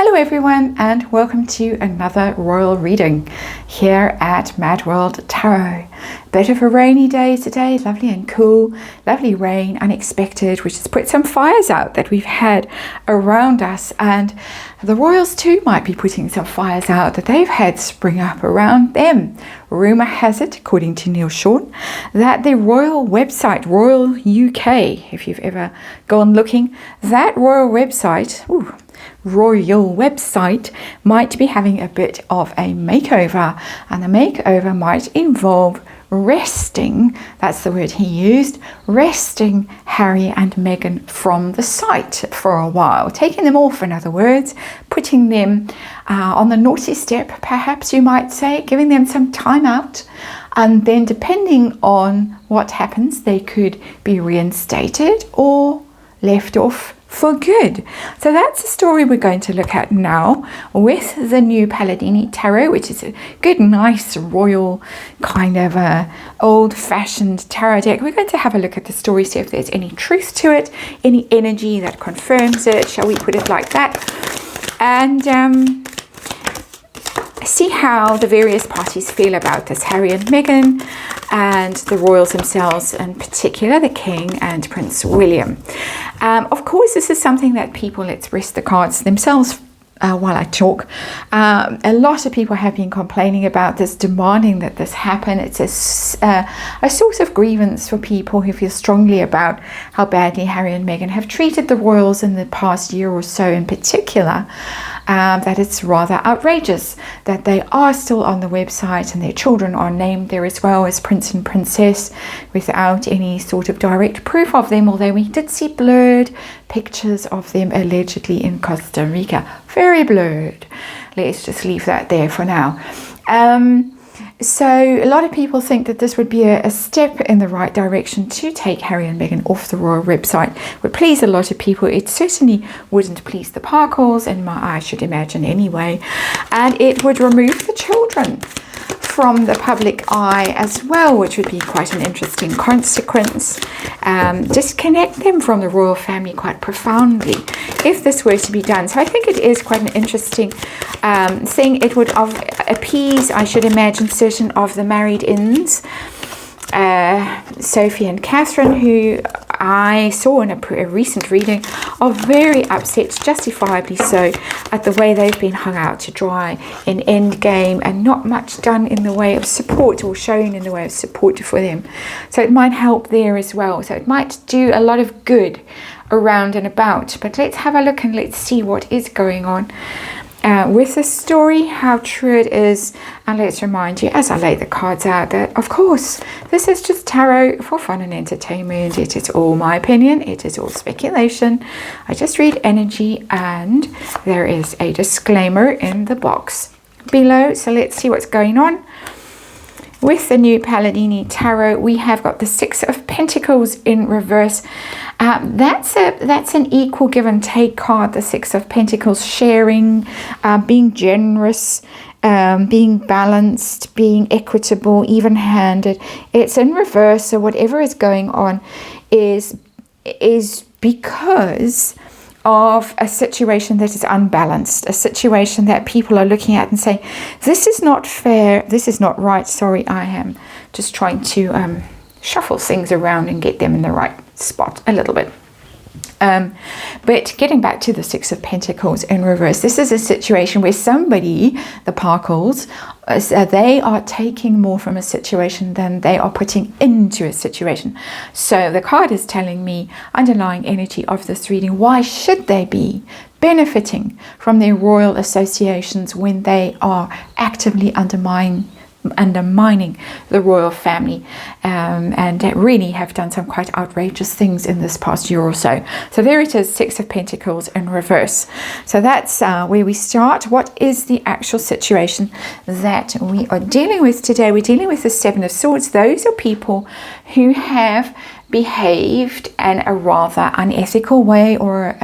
Hello everyone, and welcome to another royal reading here at MadWorldTarot. Bit of a rainy day today, lovely and cool, lovely rain, unexpected, which has put some fires out that we've had around us, and the royals too might be putting some fires out that they've had spring up around them. Rumour has it, according to Neil Sean, that the royal website, Royal UK, if you've ever gone looking, that royal website, might be having a bit of a makeover, and the makeover might involve wresting, that's the word he used, wresting Harry and Meghan from the site for a while, taking them off, in other words, putting them on the naughty step, perhaps you might say, giving them some time out, and then depending on what happens, they could be reinstated or left off for good. So that's the story we're going to look at now with the new Palladini Tarot, which is a good, nice, royal kind of old-fashioned tarot deck. We're going to have a look at the story, see if there's any truth to it, any energy that confirms it, shall we put it like that, and see how the various parties feel about this, Harry and Meghan, and the royals themselves, in particular the King and Prince William. Of course, this is something that people express the cards themselves while I talk. A lot of people have been complaining about this, demanding that this happen. It's a source of grievance for people who feel strongly about how badly Harry and Meghan have treated the royals in the past year or so in particular. That it's rather outrageous that they are still on the website and their children are named there as well as Prince and Princess without any sort of direct proof of them, although we did see blurred pictures of them allegedly in Costa Rica. Very blurred. Let's just leave that there for now. So a lot of people think that this would be a step in the right direction to take Harry and Meghan off the royal website. It would please a lot of people. It certainly wouldn't please the Parkles, I should imagine anyway. And it would remove the children from the public eye as well, which would be quite an interesting consequence. Disconnect them from the royal family quite profoundly if this were to be done. So I think it is quite an interesting thing. It would appease, I should imagine, certain of the married-ins, Sophie and Catherine, who I saw in a recent reading, are very upset, justifiably so, at the way they've been hung out to dry in Endgame and not much done in the way of support or shown in the way of support for them. So it might help there as well. So it might do a lot of good around and about. But let's have a look and let's see what is going on with the story, how true it is, and let's remind you as I lay the cards out that of course this is just tarot for fun and entertainment. It is all my opinion, it is all speculation. I just read energy, and there is a disclaimer in the box below. So let's see what's going on. With the new Palladini Tarot, we have got the Six of Pentacles in reverse. That's an equal give and take card, the Six of Pentacles, sharing, being generous, being balanced, being equitable, even-handed. It's in reverse, so whatever is going on is because of a situation that is unbalanced, a situation that people are looking at and saying, this is not fair, this is not right. Sorry, I am just trying to shuffle things around and get them in the right spot a little bit. But getting back to the Six of Pentacles in reverse, this is a situation where somebody, the Parkles, they are taking more from a situation than they are putting into a situation. So the card is telling me, underlying energy of this reading, why should they be benefiting from their royal associations when they are actively undermining the royal family, and really have done some quite outrageous things in this past year or so. So there it is, Six of Pentacles in reverse. So that's where we start. What is the actual situation that we are dealing with today? We're dealing with the Seven of Swords. Those are people who have behaved in a rather unethical way, or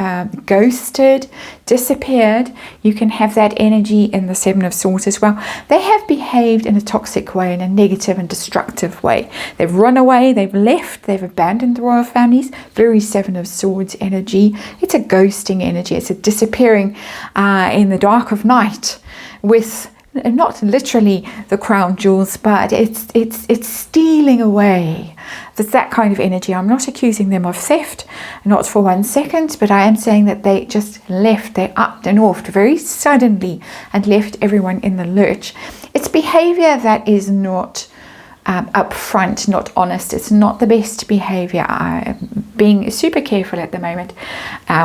ghosted, disappeared. You can have that energy in the Seven of Swords as well. They have behaved in a toxic way, in a negative and destructive way. They've run away, they've left, they've abandoned the royal families. Very Seven of Swords energy. It's a ghosting energy. It's a disappearing in the dark of night, with not literally the crown jewels, but it's stealing away. There's that kind of energy. I'm not accusing them of theft, not for 1 second, but I am saying that they just left. They upped and offed very suddenly and left everyone in the lurch. It's behavior that is not upfront, not honest. It's not the best behavior. I'm being super careful at the moment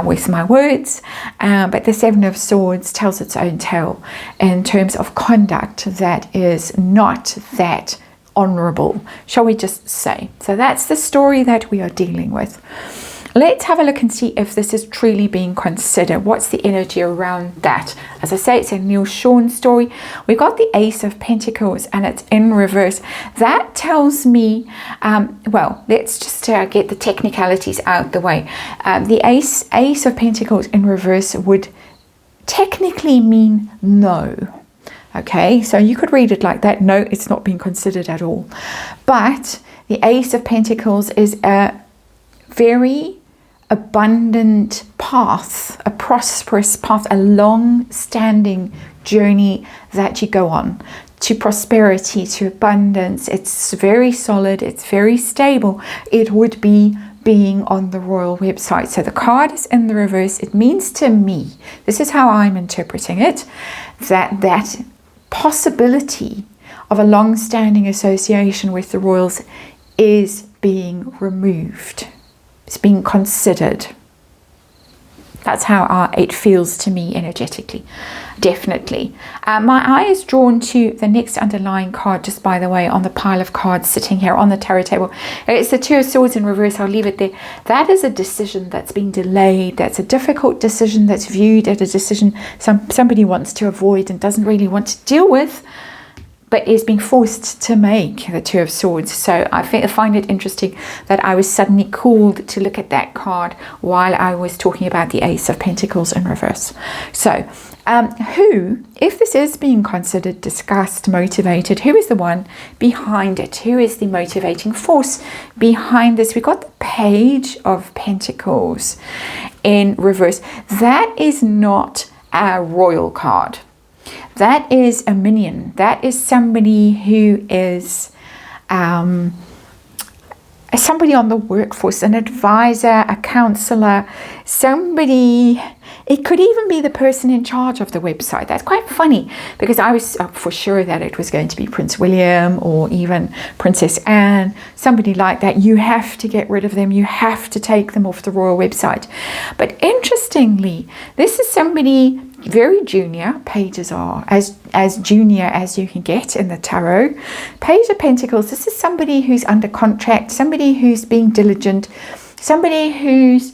with my words, but the Seven of Swords tells its own tale in terms of conduct that is not that honorable, shall we just say. So that's the story that we are dealing with. Let's have a look and see if this is truly being considered. What's the energy around that? As I say, it's a Neil Sean story. We've got the Ace of Pentacles and it's in reverse. That tells me, well, let's just get the technicalities out the way. The Ace of Pentacles in reverse would technically mean no. Okay, so you could read it like that. No, it's not being considered at all. But the Ace of Pentacles is a very abundant path, a prosperous path, a long-standing journey that you go on to prosperity, to abundance. It's very solid, it's very stable. It would be being on the royal website. So the card is in the reverse. It means to me, this is how I'm interpreting it, that possibility of a long-standing association with the royals is being removed. It's being considered. That's how it feels to me energetically, definitely. My eye is drawn to the next underlying card, just by the way, on the pile of cards sitting here on the tarot table. It's the Two of Swords in reverse. I'll leave it there. That is a decision that's been delayed. That's a difficult decision that's viewed as a decision somebody wants to avoid and doesn't really want to deal with, but is being forced to make, the Two of Swords. So I find it interesting that I was suddenly called to look at that card while I was talking about the Ace of Pentacles in reverse. So who, if this is being considered, discussed, motivated, who is the one behind it? Who is the motivating force behind this? We've got the Page of Pentacles in reverse. That is not a royal card. That is a minion. That is somebody who is somebody on the workforce, an advisor, a counselor, somebody. It could even be the person in charge of the website. That's quite funny, because I was for sure that it was going to be Prince William or even Princess Anne, somebody like that. You have to get rid of them. You have to take them off the royal website. But interestingly, this is somebody very junior. Pages are as junior as you can get in the tarot. Page of Pentacles, this is somebody who's under contract, somebody who's being diligent, somebody who's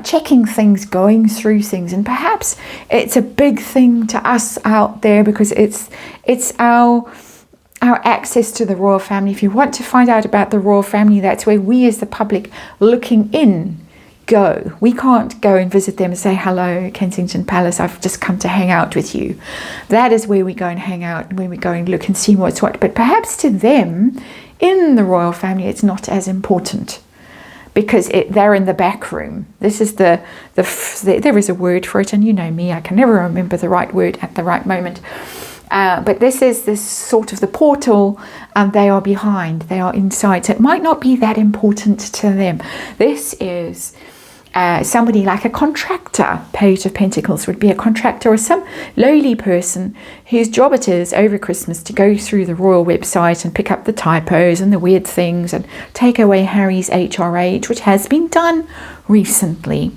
checking things, going through things, and perhaps it's a big thing to us out there because it's our access to the royal family. If you want to find out about the royal family, that's where we as the public looking in go. We can't go and visit them and say, hello, Kensington Palace, I've just come to hang out with you. That is where we go and hang out, where we go and look and see what's what. But perhaps to them in the royal family, it's not as important, because they're in the back room. This is there is a word for it, and you know me, I can never remember the right word at the right moment. But this is this sort of the portal, and they are behind, they are inside. So it might not be that important to them. This is somebody like a contractor. Page of Pentacles would be a contractor or some lowly person whose job it is over Christmas to go through the royal website and pick up the typos and the weird things and take away Harry's HRH, which has been done recently.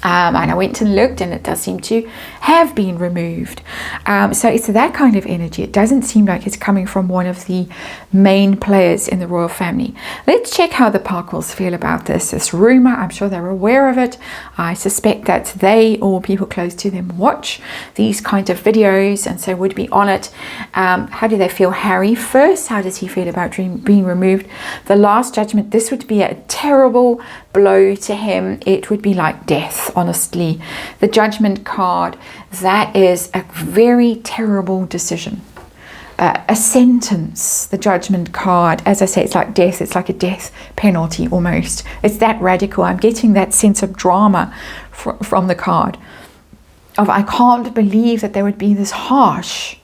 And I went and looked, and it does seem to have been removed. So it's that kind of energy. It doesn't seem like it's coming from one of the main players in the royal family. Let's check how the Parkles feel about this rumor. I'm sure they're aware of it. I suspect that they or people close to them watch these kind of videos, and so would be on it. How do they feel? Harry first, how does he feel about being removed? The Last Judgment, this would be a terrible blow to him. It would be like death, honestly. The Judgment card, that is a very terrible decision. A sentence, the Judgment card, as I say, it's like death. It's like a death penalty almost. It's that radical. I'm getting that sense of drama from the card. I can't believe that they would be this harsh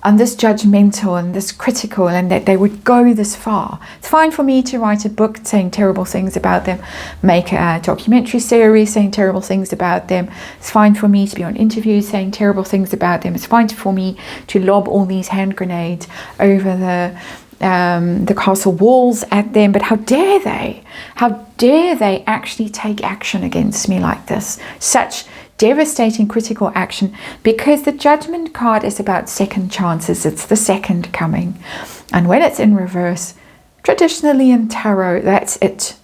and this judgmental and this critical, and that they would go this far. It's fine for me to write a book saying terrible things about them, make a documentary series saying terrible things about them. It's fine for me to be on interviews saying terrible things about them. It's fine for me to lob all these hand grenades over the castle walls at them, but how dare they? How dare they actually take action against me like this? Such devastating critical action, because the Judgment card is about second chances. It's the second coming, and when it's in reverse, traditionally in tarot, that's it.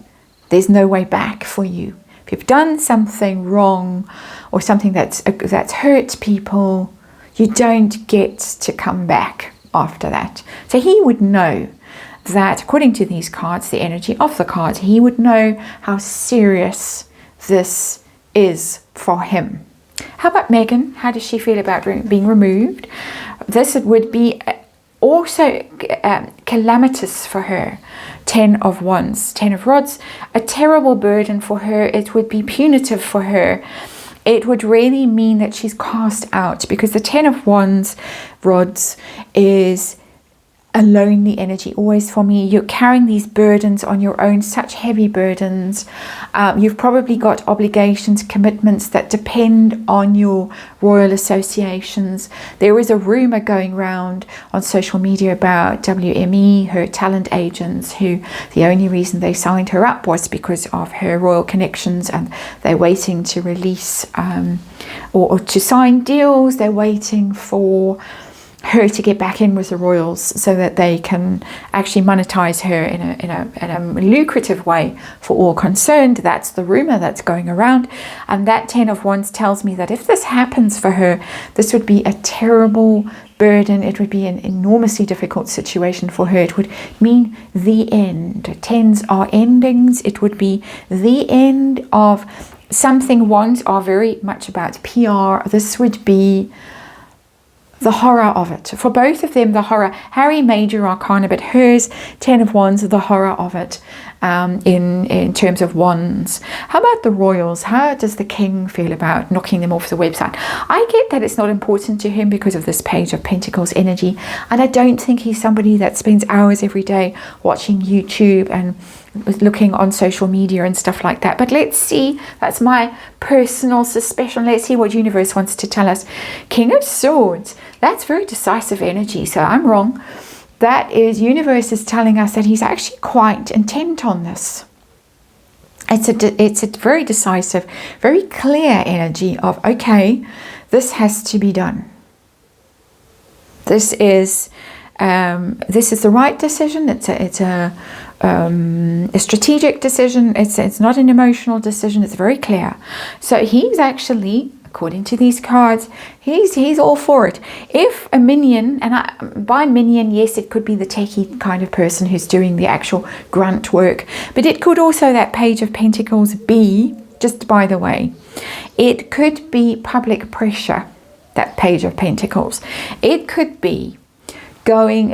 There's no way back for you. If you've done something wrong or something that's hurt people, you don't get to come back after that. So he would know that, according to these cards, the energy of the cards, he would know how serious this is for him. How about Meghan? How does she feel about being removed? This would be also calamitous for her. 10 of Wands, 10 of Rods, a terrible burden for her. It would be punitive for her. It would really mean that she's cast out, because the 10 of Wands, Rods, is a lonely energy always for me. You're carrying these burdens on your own, such heavy burdens. You've probably got obligations, commitments that depend on your royal associations. There is a rumor going around on social media about WME, her talent agents, who the only reason they signed her up was because of her royal connections, and they're waiting to release or to sign deals. They're waiting for her to get back in with the royals so that they can actually monetize her in a lucrative way for all concerned. That's the rumor that's going around, and that 10 of Wands tells me that if this happens for her, this would be a terrible burden. It would be an enormously difficult situation for her. It would mean the end. Tens are endings. It would be the end of something. Wands are very much about PR. This would be the horror of it. For both of them, the horror. Harry, major arcana, but hers, 10 of Wands, the horror of it in terms of Wands. How about the royals? How does the king feel about knocking them off the website? I get that it's not important to him because of this Page of Pentacles energy, and I don't think he's somebody that spends hours every day watching YouTube and looking on social media and stuff like that. But let's see, that's my personal suspicion. Let's see what universe wants to tell us. King of Swords, that's very decisive energy, so I'm wrong. That is, universe is telling us that he's actually quite intent on this. It's a very decisive, very clear energy of, okay, this has to be done. This is the right decision. It's a strategic decision. It's not an emotional decision. It's very clear. So he's actually, according to these cards, he's all for it. If a minion, and by minion, yes, it could be the techie kind of person who's doing the actual grunt work, but it could also, that Page of Pentacles, be, just by the way, it could be public pressure, that Page of Pentacles. It could be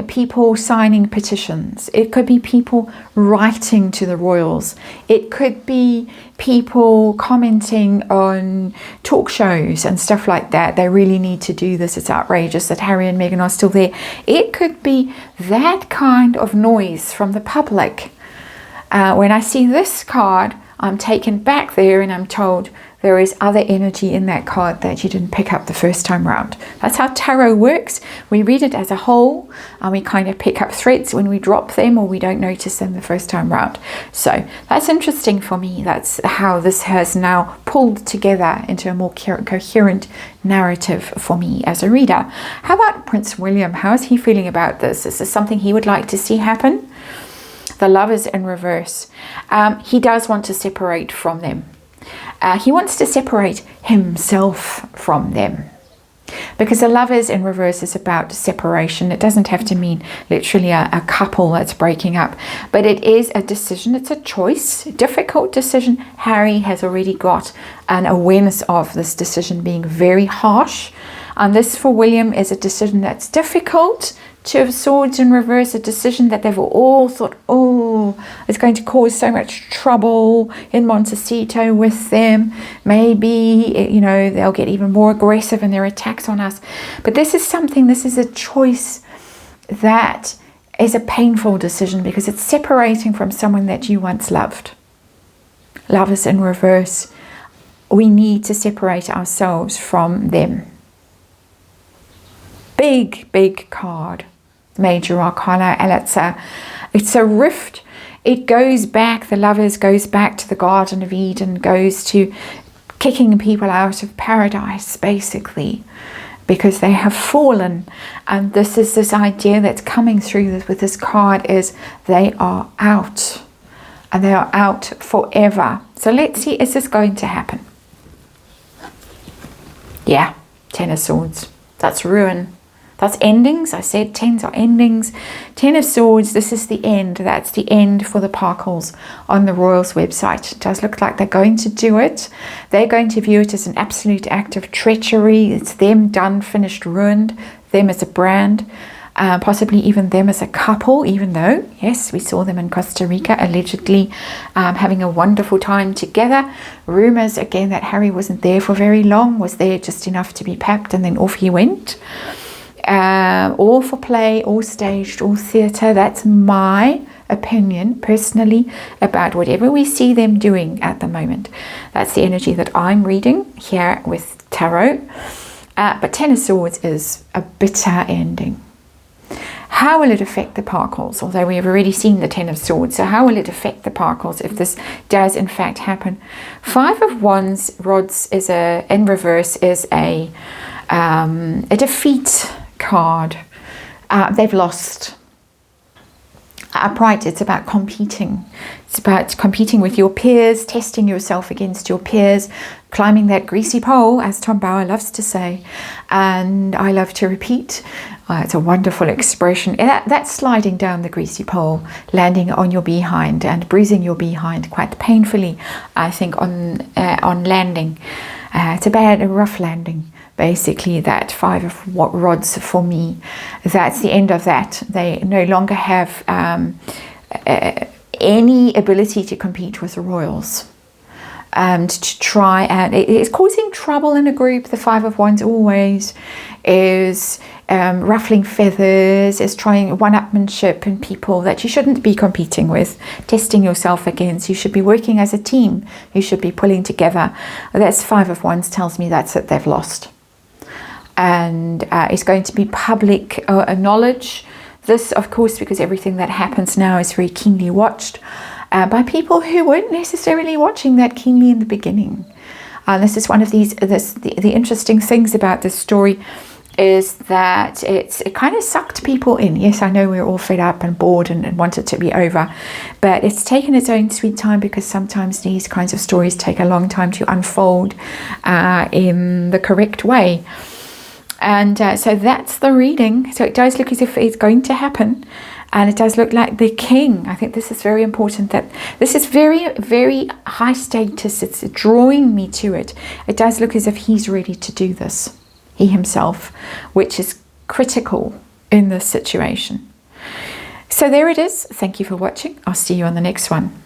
people signing petitions. It could be people writing to the royals. It could be people commenting on talk shows and stuff like that. They really need to do this. It's outrageous that Harry and Meghan are still there. It could be that kind of noise from the public. When I see this card, I'm taken back there and I'm told there is other energy in that card that you didn't pick up the first time round. That's how tarot works. We read it as a whole and we kind of pick up threads when we drop them or we don't notice them the first time round. So that's interesting for me. That's how this has now pulled together into a more coherent narrative for me as a reader. How about Prince William? How is he feeling about this? Is this something he would like to see happen? The Lovers in reverse. He does want to separate from them. He wants to separate himself from them. Because the Lovers in reverse is about separation. It doesn't have to mean literally a couple that's breaking up. But it is a decision. It's a choice. A difficult decision. Harry has already got an awareness of this decision being very harsh. And this for William is a decision that's difficult. Two of Swords in reverse, a decision that they've all thought, oh, it's going to cause so much trouble in Montecito with them. Maybe, you know, they'll get even more aggressive in their attacks on us. But this is something, this is a choice that is a painful decision because it's separating from someone that you once loved. Lovers in reverse. We need to separate ourselves from them. Big card. Major Arcana, and it's a rift. It goes back, the Lovers goes back to the Garden of Eden, goes to kicking people out of paradise basically because they have fallen. And this is this idea that's coming through with this card is they are out and they are out forever. So let's see, is this going to happen? Yeah, Ten of Swords. That's ruin. That's endings. I said 10s are endings. 10 of Swords, this is the end. That's the end for the Parkles on the Royals website. It does look like they're going to do it. They're going to view it as an absolute act of treachery. It's them done, finished, ruined. Them as a brand. Possibly even them as a couple, even though, yes, we saw them in Costa Rica allegedly having a wonderful time together. Rumours, again, that Harry wasn't there for very long, was there just enough to be papped and then off he went. All for play, all staged, all theatre. That's my opinion personally about whatever we see them doing at the moment. That's the energy that I'm reading here with tarot. But Ten of Swords is a bitter ending. How will it affect the Parkles? Although we have already seen the Ten of Swords. So how will it affect the Parkles if this does in fact happen? Five of Wands, rods is in reverse is a defeat card. They've lost. Upright, it's about competing. It's about competing with your peers, testing yourself against your peers, climbing that greasy pole, as Tom Bauer loves to say, and I love to repeat. It's a wonderful expression. That's sliding down the greasy pole, landing on your behind and bruising your behind quite painfully, I think, on landing. It's a rough landing. Basically, that Five of Rods for me, that's the end of that. They no longer have any ability to compete with the Royals and to try, and it's causing trouble in a group. The Five of Wands always is ruffling feathers, is trying one-upmanship in people that you shouldn't be competing with, testing yourself against. You should be working as a team. You should be pulling together. That's Five of Wands tells me that's it, they've lost. And it's going to be public knowledge. This, of course, because everything that happens now is very keenly watched by people who weren't necessarily watching that keenly in the beginning. This is one of these, the interesting things about this story is that it kind of sucked people in. Yes, I know we're all fed up and bored and want it to be over, but it's taken its own sweet time because sometimes these kinds of stories take a long time to unfold in the correct way. And so that's the reading. So it does look as if it's going to happen. And it does look like the king. I think this is very important, that this is very, very high status. It's drawing me to it. It does look as if he's ready to do this, he himself, which is critical in this situation. So there it is. Thank you for watching. I'll see you on the next one.